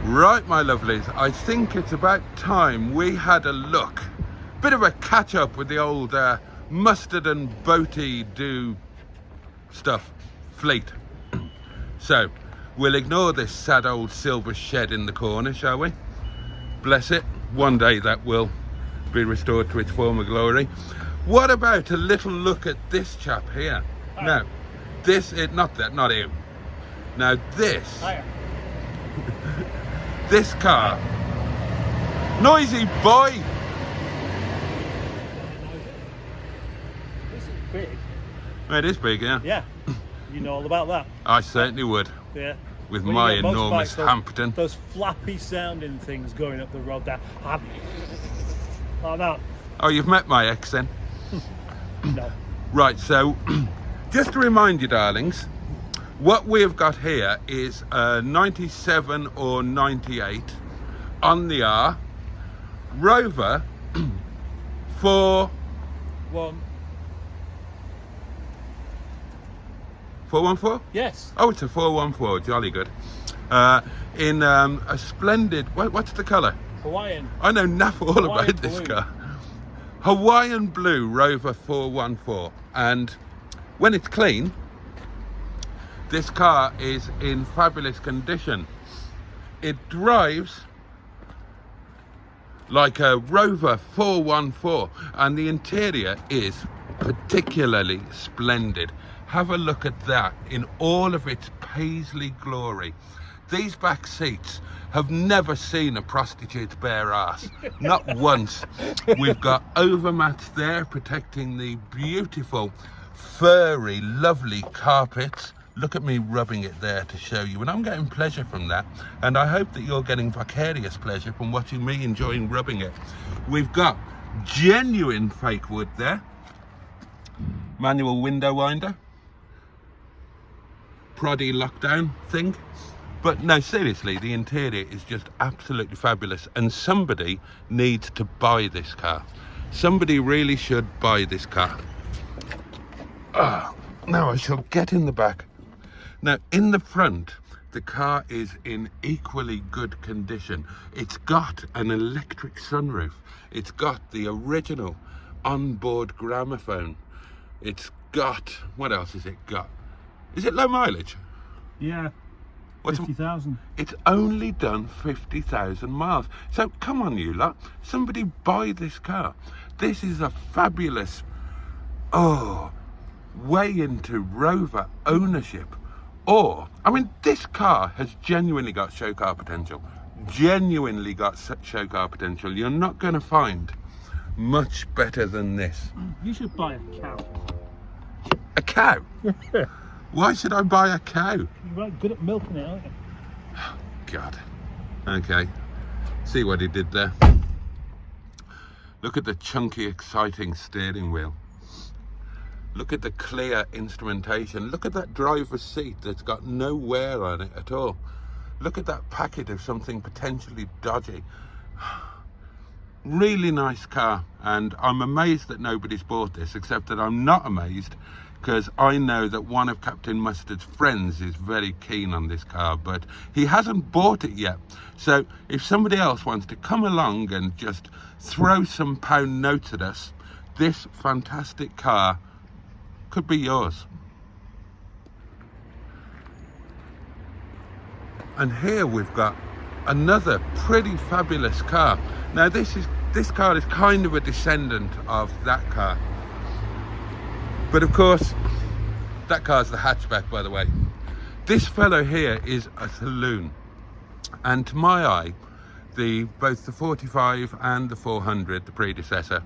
Right, my lovelies, I think it's about time we had a look, bit of a catch up with the old mustard and boaty do stuff fleet. So we'll ignore this sad old silver shed in the corner, shall we? Bless it, one day that will be restored to its former glory. What about a little look at this chap here? Hi. Now this is not him. Now this Hiya. this car, noisy boy. This is big. It is big, yeah. Yeah. You know all about that. I certainly would, Yeah. with When my you get enormous motorbikes, Hampton. Those flappy sounding things going up the road there. Like that. Oh, you've met my ex then? No. Right, so just to remind you, darlings, what we've got here is a 97 or 98 on the R Rover for 414? Yes. Oh, it's a 414, jolly good. In a splendid, what's the colour? Hawaiian. I know naff all Hawaiian about this blue. car. Hawaiian blue Rover 414, and when it's clean, this car is in fabulous condition. It drives like a Rover 414, and the interior is particularly splendid. Have a look at that in all of its paisley glory. These back seats have never seen a prostitute's bare ass, not once. We've got overmats there protecting the beautiful, furry, lovely carpets. Look at me rubbing it there to show you, and I'm getting pleasure from that, and I hope that you're getting vicarious pleasure from watching me enjoying rubbing it. We've got genuine fake wood there, manual window winder, proddy lockdown thing. But no, seriously, the interior is just absolutely fabulous, and somebody needs to buy this car. Somebody really should buy this car. Now I shall get in the back. Now, in the front, the car is in equally good condition. It's got an electric sunroof. It's got the original onboard gramophone. It's got, what else has it got? Is it low mileage? Yeah. What's 50,000. It's only done 50,000 miles. So come on, you lot, somebody buy this car. This is a fabulous, way into Rover ownership. Or, I mean, this car has genuinely got show car potential. Genuinely got show car potential. You're not going to find much better than this. You should buy a cow. A cow? Why should I buy a cow? You're right good at milking it, aren't you? God. Okay. See what he did there? Look at the chunky, exciting steering wheel. Look at the clear instrumentation. Look at that driver's seat that's got no wear on it at all. Look at that packet of something potentially dodgy. Really nice car, and I'm amazed that nobody's bought this, except that I'm not amazed because I know that one of Captain Mustard's friends is very keen on this car, but he hasn't bought it yet. So if somebody else wants to come along and just throw some pound notes at us, this fantastic car could be yours. And here we've got another pretty fabulous car. Now this car is kind of a descendant of that car. But of course, that car's the hatchback, by the way. This fellow here is a saloon. And to my eye, both the 45 and the 400, the predecessor,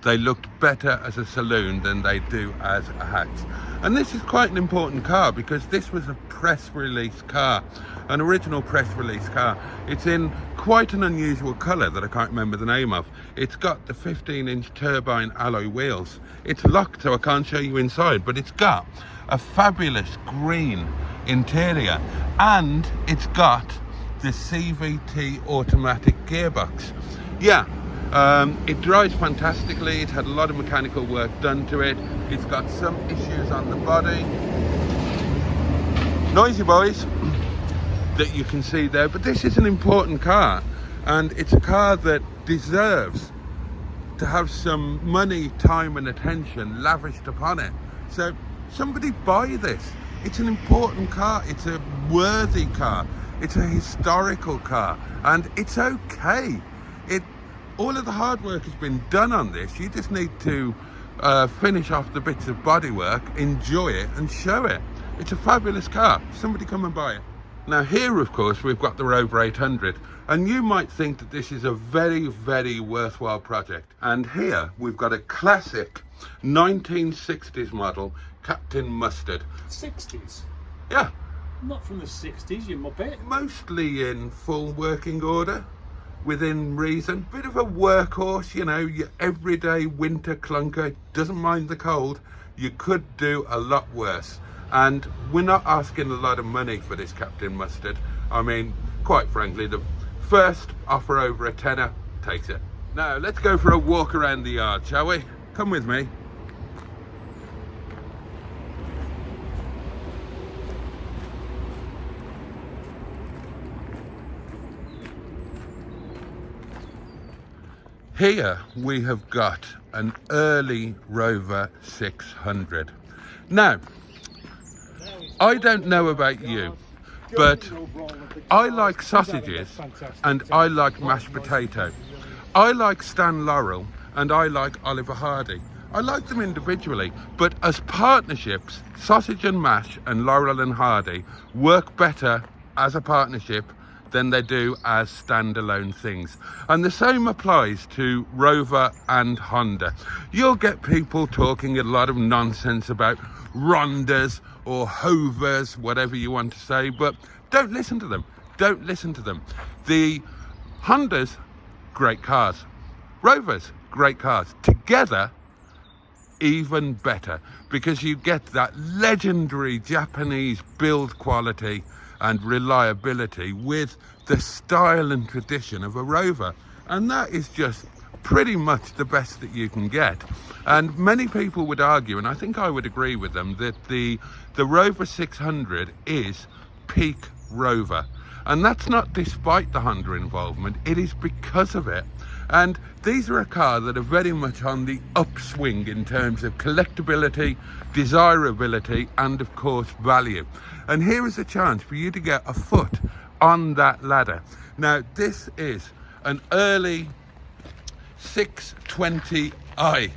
they looked better as a saloon than they do as a hatch. And this is quite an important car because this was a press release car, an original press release car. It's in quite an unusual colour that I can't remember the name of. It's got the 15-inch turbine alloy wheels. It's locked, so I can't show you inside, but it's got a fabulous green interior, and it's got the CVT automatic gearbox. Yeah. It drives fantastically. It's had a lot of mechanical work done to it. It's got some issues on the body. Noisy boys. that you can see there. But this is an important car, and it's a car that deserves to have some money, time and attention lavished upon it. So somebody buy this. It's an important car, it's a worthy car, it's a historical car, and it's okay. All of the hard work has been done on this. You just need to finish off the bits of bodywork, enjoy it and show it. It's a fabulous car. Somebody come and buy it. Now here, of course, we've got the Rover 800, and you might think that this is a very, very worthwhile project. And here we've got a classic 1960s model Captain Mustard. 60s? Yeah. Not from the 60s, you muppet. Mostly in full working order, within reason. Bit of a workhorse, you know, your everyday winter clunker, doesn't mind the cold. You could do a lot worse. And we're not asking a lot of money for this Captain Mustard. I mean, quite frankly, the first offer over a tenner takes it. Now, let's go for a walk around the yard, shall we? Come with me. Here we have got an early Rover 600. Now, I don't know about you, but I like sausages and I like mashed potato. I like Stan Laurel and I like Oliver Hardy. I like them individually, but as partnerships, sausage and mash and Laurel and Hardy work better as a partnership than they do as standalone things. And the same applies to Rover and Honda. You'll get people talking a lot of nonsense about Rondas or Hovers, whatever you want to say, but don't listen to them. Don't listen to them. The Hondas, great cars. Rovers, great cars. Together, even better, because you get that legendary Japanese build quality and reliability with the style and tradition of a Rover, and that is just pretty much the best that you can get. And many people would argue, and I think I would agree with them, that the Rover 600 is peak Rover, and that's not despite the Honda involvement, it is because of it. And these are a car that are very much on the upswing in terms of collectability, desirability, and of course value. And here is a chance for you to get a foot on that ladder. Now, this is an early 620i.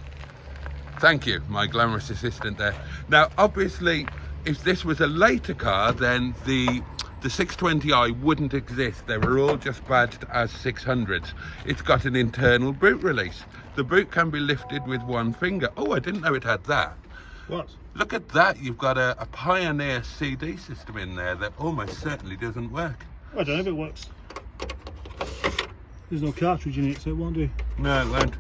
Thank you, my glamorous assistant there. Now, obviously, if this was a later car, then the 620i wouldn't exist. They were all just badged as 600s. It's got an internal boot release. The boot can be lifted with one finger. Oh, I didn't know it had that. What? Look at that. You've got a Pioneer CD system in there that almost certainly doesn't work. I don't know if it works. There's no cartridge in it, so it won't do. No, it won't.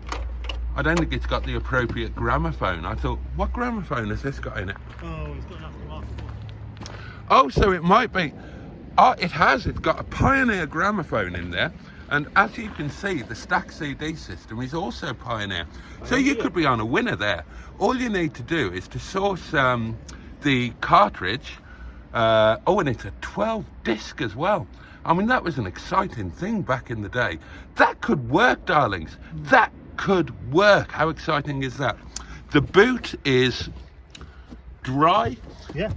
I don't think it's got the appropriate gramophone. I thought, what gramophone has this got in it? Oh, it's got an aftermarket. Oh, so it might be. Oh, it has. It's got a Pioneer gramophone in there. And as you can see, the stack CD system is also Pioneer. So you could be on a winner there. All you need to do is to source the cartridge. Oh, and it's a 12 disc as well. I mean, that was an exciting thing back in the day. That could work, darlings. That could work. How exciting is that? The boot is dry. Yeah.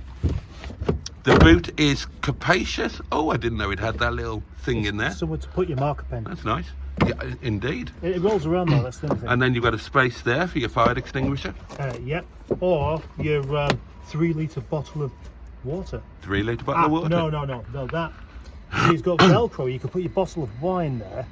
The boot is capacious. Oh, I didn't know it had that little thing in there. Somewhere to put your marker pen. That's nice. Yeah, indeed. It rolls around though, that's the thing. And then you've got a space there for your fire extinguisher. Yep. Or your 3 litre bottle of water. 3 litre bottle of water? No, that. It's got Velcro. You can put your bottle of wine there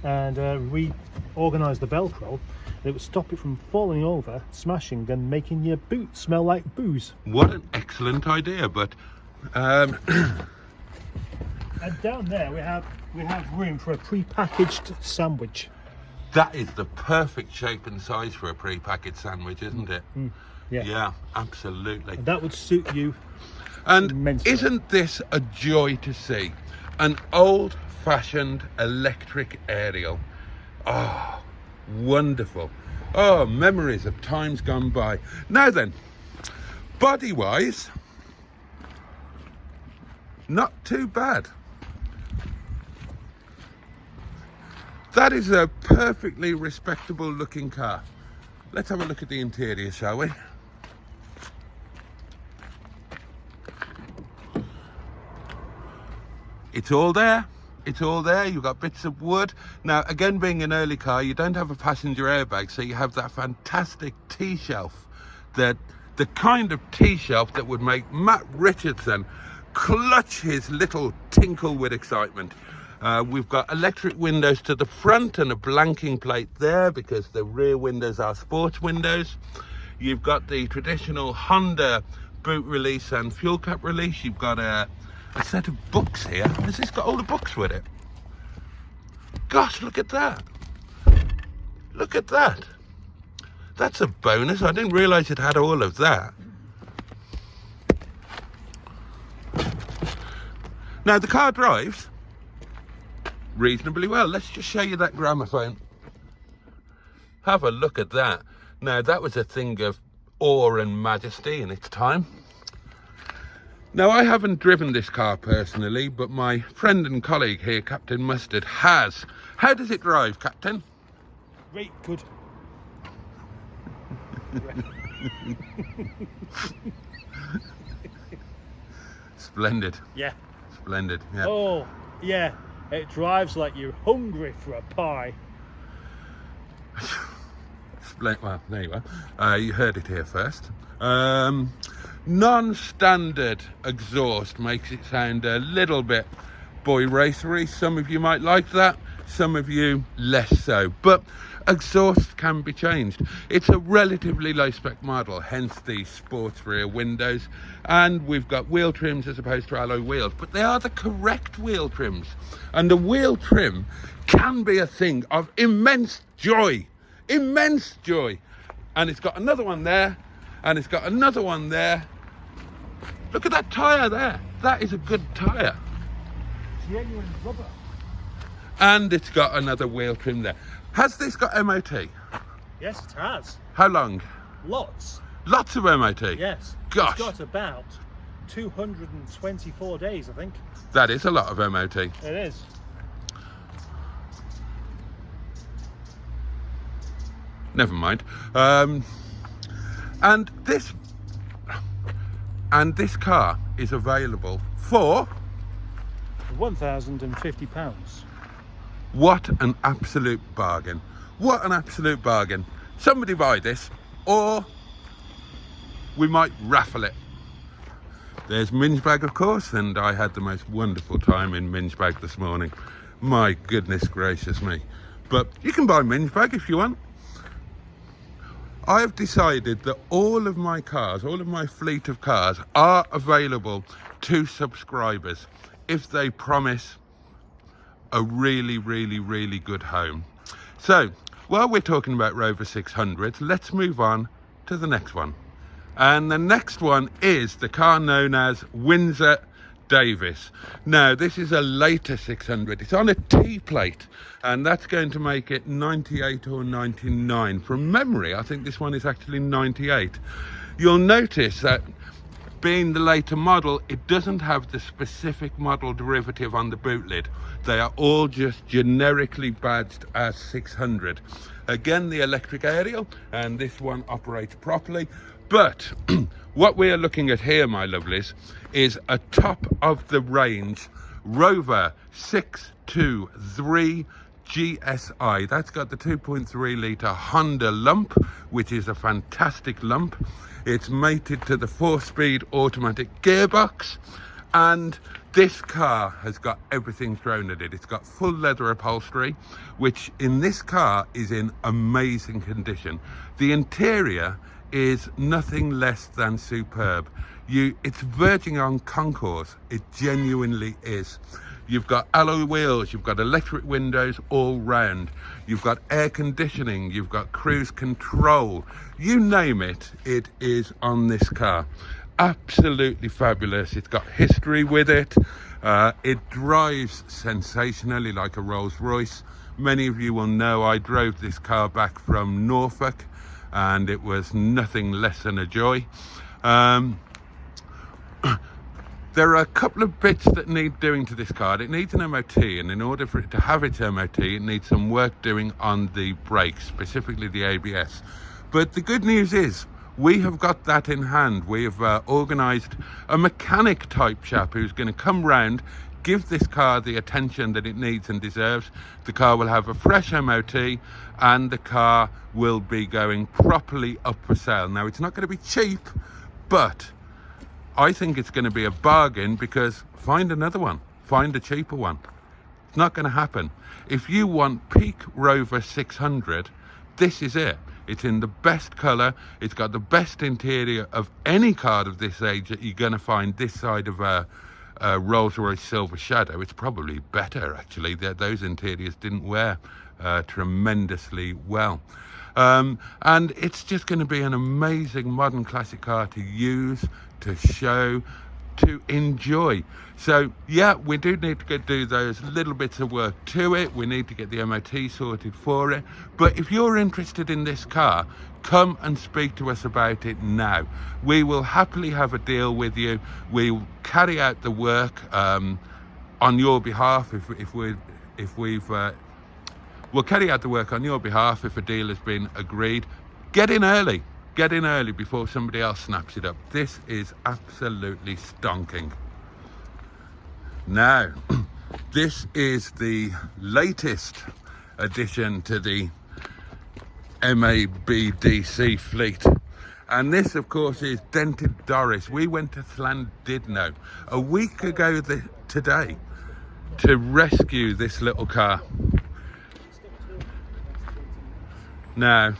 and reorganise the Velcro. It would stop it from falling over, smashing, then making your boot smell like booze. What an excellent idea, but and down there we have room for a pre-packaged sandwich. That is the perfect shape and size for a pre-packaged sandwich, isn't it? Yeah. Yeah, absolutely. And that would suit you. And immensely. Isn't this a joy to see? An old-fashioned electric aerial. Oh, wonderful. Oh, memories of times gone by. Now then, body-wise, Not too bad. That is a perfectly respectable looking car. Let's have a look at the interior, shall we? It's all there. It's all there. You've got bits of wood. Now, again, being an early car, you don't have a passenger airbag, so you have that fantastic T-shelf. The kind of T-shelf that would make Matt Richardson clutch his little tinkle with excitement. We've got electric windows to the front and a blanking plate there because the rear windows are sports windows. You've got the traditional Honda boot release and fuel cap release. You've got a set of books here. Has this got all the books with it? Gosh, look at that. Look at that. That's a bonus. I didn't realise it had all of that. Now, the car drives reasonably well. Let's just show you that gramophone. Have a look at that. Now, that was a thing of awe and majesty in its time. Now, I haven't driven this car personally, but my friend and colleague here, Captain Mustard, has. How does it drive, Captain? Very good. Splendid. Yeah. Splendid, yeah. Oh, yeah. It drives like you're hungry for a pie. Well, there you are. You heard it here first. Non-standard exhaust makes it sound a little bit boy racery. Some of you might like that, some of you less so. But exhaust can be changed. It's a relatively low spec model, hence the sports rear windows, and we've got wheel trims as opposed to alloy wheels, but they are the correct wheel trims, and the wheel trim can be a thing of immense joy. And it's got another one there, and it's got another one there. Look at that tyre there. That is a good tyre. Genuine rubber. And it's got another wheel trim there. Has this got MOT? Yes, it has. How long? Lots. Lots of MOT? Yes. Gosh. It's got about 224 days, I think. That is a lot of MOT. It is. Never mind. And this car is available for £1,050. What an absolute bargain. What an absolute bargain. Somebody buy this, or we might raffle it. There's Mingebag, of course, and I had the most wonderful time in Mingebag this morning. My goodness gracious me. But you can buy Mingebag if you want. I have decided that all of my cars, all of my fleet of cars are available to subscribers if they promise a really, really, really good home. So, while we're talking about Rover 600s, let's move on to the next one. And the next one is the car known as Windsor Davis. Now, this is a later 600. It's on a T plate, and that's going to make it 98 or 99. From memory, I think this one is actually 98. You'll notice that being the later model, it doesn't have the specific model derivative on the boot lid. They are all just generically badged as 600. Again, the electric aerial, and this one operates properly. But what we are looking at here, my lovelies, is a top of the range Rover 623 GSI. That's got the 2.3 litre Honda lump, which is a fantastic lump. It's mated to the 4-speed automatic gearbox, and this car has got everything thrown at it. It's got full leather upholstery, which in this car is in amazing condition. The interior is nothing less than superb. It's verging on concours. It genuinely is. You've got alloy wheels, you've got electric windows all round, you've got air conditioning, you've got cruise control, you name it, it is on this car. Absolutely fabulous. It's got history with it. It drives sensationally like a Rolls Royce. Many of you will know I drove this car back from Norfolk, and it was nothing less than a joy. There are a couple of bits that need doing to this car. It needs an MOT, and in order for it to have its MOT, it needs some work doing on the brakes, specifically the ABS. But the good news is, we have got that in hand. We have organised a mechanic type chap who's going to come round, give this car the attention that it needs and deserves. The car will have a fresh MOT, and the car will be going properly up for sale. Now, it's not going to be cheap, but I think it's going to be a bargain, because find another one, find a cheaper one. It's not going to happen. If you want peak Rover 600, this is it. It's in the best colour. It's got the best interior of any car of this age that you're going to find this side of a Rolls-Royce Silver Shadow. It's probably better, actually. Those interiors didn't wear tremendously well. And it's just going to be an amazing modern classic car to use, to show, to enjoy. So yeah, we do need to do those little bits of work to it. We need to get the MOT sorted for it. But if you're interested in this car, come and speak to us about it now. We will happily have a deal with you. We will carry out the work on your behalf we'll carry out the work on your behalf if a deal has been agreed. Get in early. Get in early before somebody else snaps it up. This is absolutely stonking. Now, this is the latest addition to the MABDC fleet. And this, of course, is Dented Doris. We went to Llandudno a week ago today to rescue this little car. Now,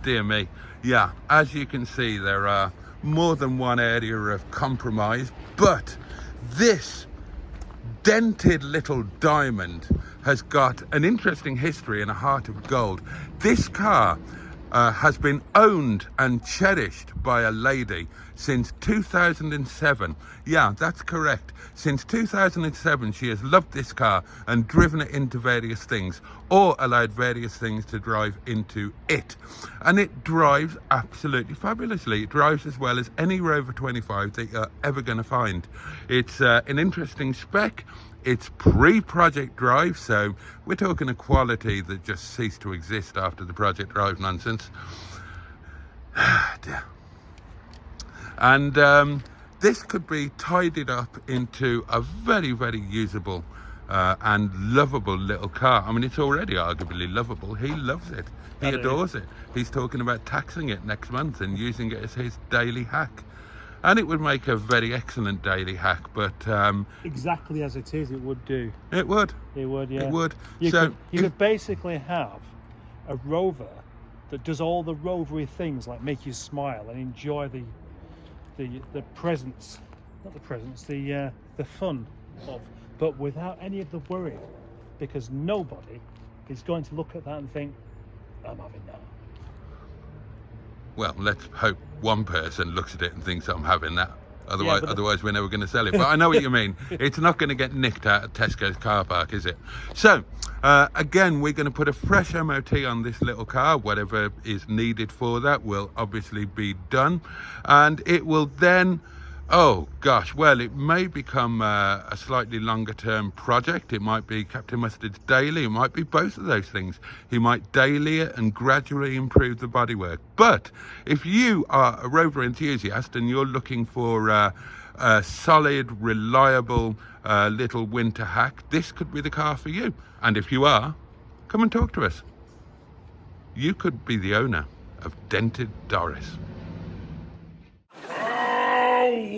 dear me, yeah, as you can see, there are more than one area of compromise, but this dented little diamond has got an interesting history and a heart of gold. This car has been owned and cherished by a lady since 2007. Yeah, that's correct. Since 2007, she has loved this car and driven it into various things, or allowed various things to drive into it. And it drives absolutely fabulously. It drives as well as any Rover 25 that you're ever going to find. It's an interesting spec. It's pre-Project Drive, so we're talking a quality that just ceased to exist after the Project Drive nonsense. Dear. And this could be tidied up into a very, very usable and lovable little car. I mean, it's already arguably lovable. He loves it. He adores it. He's talking about taxing it next month and using it as his daily hack. And it would make a very excellent daily hack, but exactly as it is, it would do. It would. It would, yeah. It would. You could basically have a Rover that does all the rovery things, like make you smile and enjoy the presence, not the presence, the fun of, but without any of the worry, because nobody is going to look at that and think, I'm having that. Well, let's hope one person looks at it and thinks I'm having that. Otherwise, Yeah, otherwise we're never going to sell it. But I know what you mean. It's not going to get nicked out of Tesco's car park, is it? So, again, we're going to put a fresh MOT on this little car. Whatever is needed for that will obviously be done. And it will then, oh gosh, well, it may become a slightly longer term project. It might be Captain Mustard's daily. It might be both of those things. He might daily it and gradually improve the bodywork. But if you are a Rover enthusiast and you're looking for a solid, reliable little winter hack, this could be the car for you. And if you are, come and talk to us. You could be the owner of Dented Doris.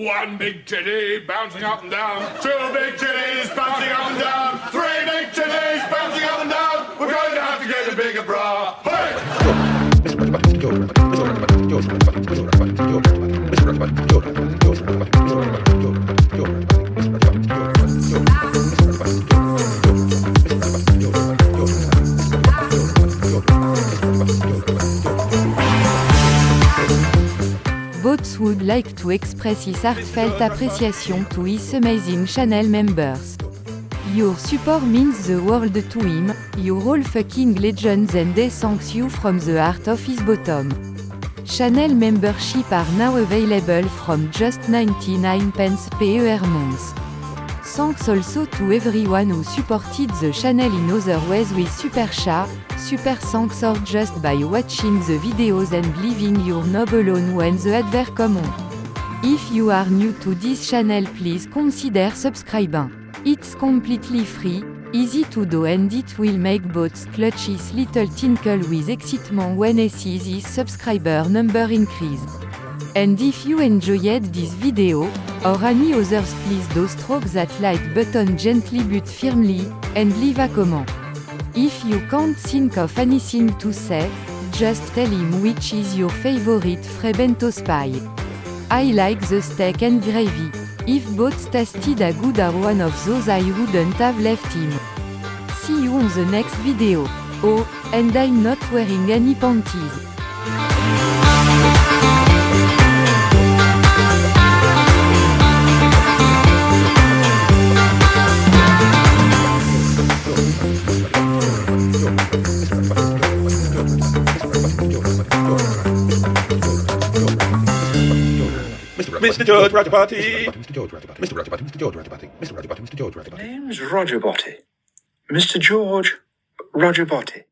One big titty bouncing up and down. Two big titties bouncing up and down. Three big titties bouncing up and down. We're going to have to get a bigger bra. Boats would like to express his heartfelt appreciation to his amazing channel members. Your support means the world to him. You're all fucking legends and he thanks you from the heart of his bottom. Channel membership are now available from just 99 pence per month. Thanks also to everyone who supported the channel in other ways with super chat, super thanks or just by watching the videos and leaving your knob alone when the advert come on. If you are new to this channel, please consider subscribing. It's completely free, easy to do, and it will make both clutches little tinkle with excitement when I see this subscriber number increase. And if you enjoyed this video, or any others, please do stroke that like button gently but firmly, and leave a comment. If you can't think of anything to say, just tell him which is your favorite bento spy. I like the steak and gravy. If both tasted as good as one of those, I wouldn't have left him. See you on the next video. Oh, and I'm not wearing any panties. Mr. George Rajapati. Mr. George Rajapati. Mr. Rajapati. Mr. George Rajapati. Mr. Rajapati. Mr. George Rajapati. Name's Roger Botty. Mr. George Roger Botty.